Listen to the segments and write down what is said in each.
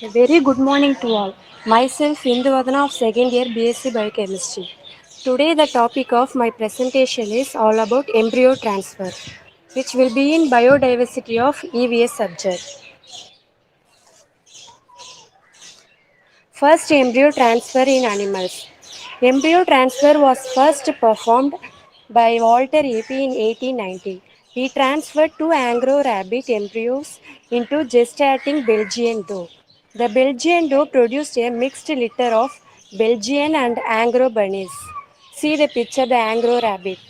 A very good morning to all. Myself Induvadana of second year BSc Biochemistry. Today the topic of my presentation is all about embryo transfer, which will be in biodiversity of EVS subject. First embryo transfer in animals. Embryo transfer was first performed by Walter Epi in 1890. He transferred two Anglo rabbit embryos into gestating Belgian doe. The Belgian doe produced a mixed litter of Belgian and Anglo bunnies. See the picture, the Anglo rabbit.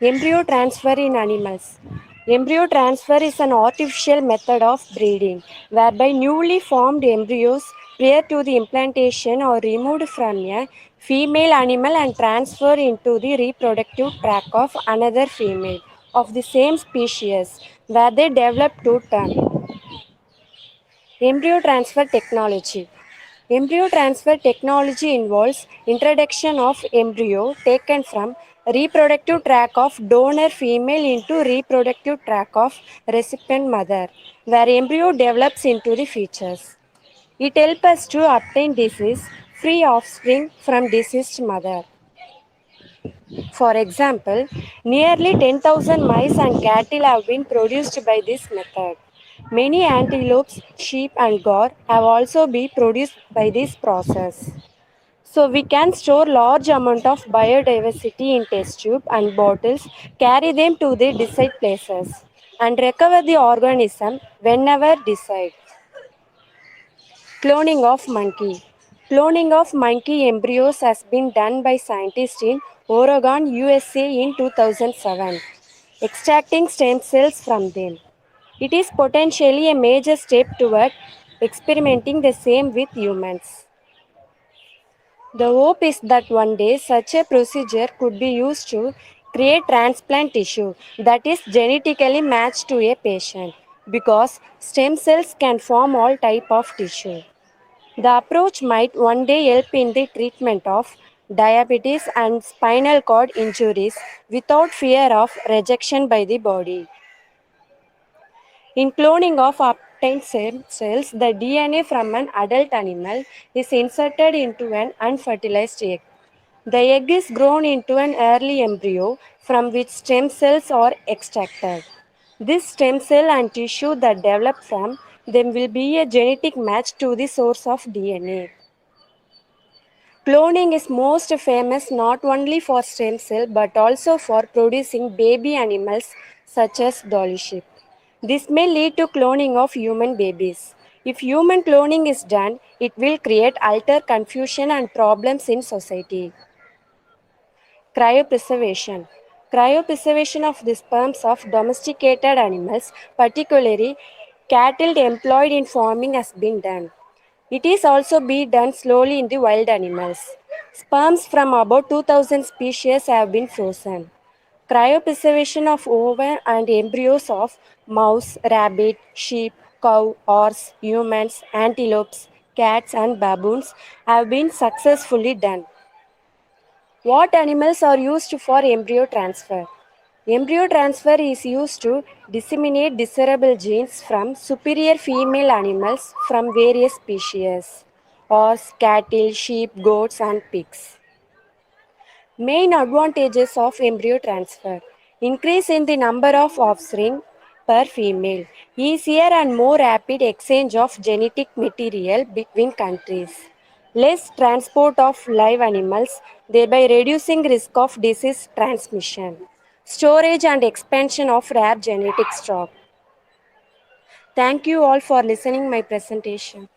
Embryo transfer in animals. Embryo transfer is an artificial method of breeding whereby newly formed embryos prior to the implantation are removed from a female animal and transferred into the reproductive tract of another female of the same species where they develop to term. Embryo transfer technology. Embryo transfer technology involves introduction of embryo taken from reproductive tract of donor female into reproductive tract of recipient mother, where embryo develops into the features. It helps us to obtain disease-free offspring from deceased mother. For example, nearly 10,000 mice and cattle have been produced by this method. Many antelopes, sheep, and goat have also been produced by this process. So we can store large amount of biodiversity in test tube and bottles, carry them to the desired places, and recover the organism whenever desired. Cloning of monkey. Cloning of monkey embryos has been done by scientists in Oregon, USA in 2007, extracting stem cells from them. It is potentially a major step toward experimenting the same with humans. The hope is that one day such a procedure could be used to create transplant tissue that is genetically matched to a patient because stem cells can form all type of tissue. The approach might one day help in the treatment of diabetes and spinal cord injuries without fear of rejection by the body. In cloning of obtained cells, the DNA from an adult animal is inserted into an unfertilized egg. The egg is grown into an early embryo from which stem cells are extracted. This stem cell and tissue that develop from them will be a genetic match to the source of DNA. Cloning is most famous not only for stem cell but also for producing baby animals such as dolly sheep. This may lead to cloning of human babies. If human cloning is done, it will create utter confusion and problems in society. Cryopreservation. Cryopreservation of the sperms of domesticated animals, particularly cattle employed in farming, has been done. It is also being done slowly in the wild animals. Sperms from about 2000 species have been frozen. Cryopreservation of ova and embryos of mouse, rabbit, sheep, cow, horse, humans, antelopes, cats, and baboons have been successfully done. What animals are used for embryo transfer? Embryo transfer is used to disseminate desirable genes from superior female animals from various species horse, cattle, sheep, goats, and pigs. Main advantages of embryo transfer increase in the number of offspring per female, easier and more rapid exchange of genetic material between countries, less transport of live animals, thereby reducing risk of disease transmission, storage and expansion of rare genetic stock. Thank you all for listening my presentation.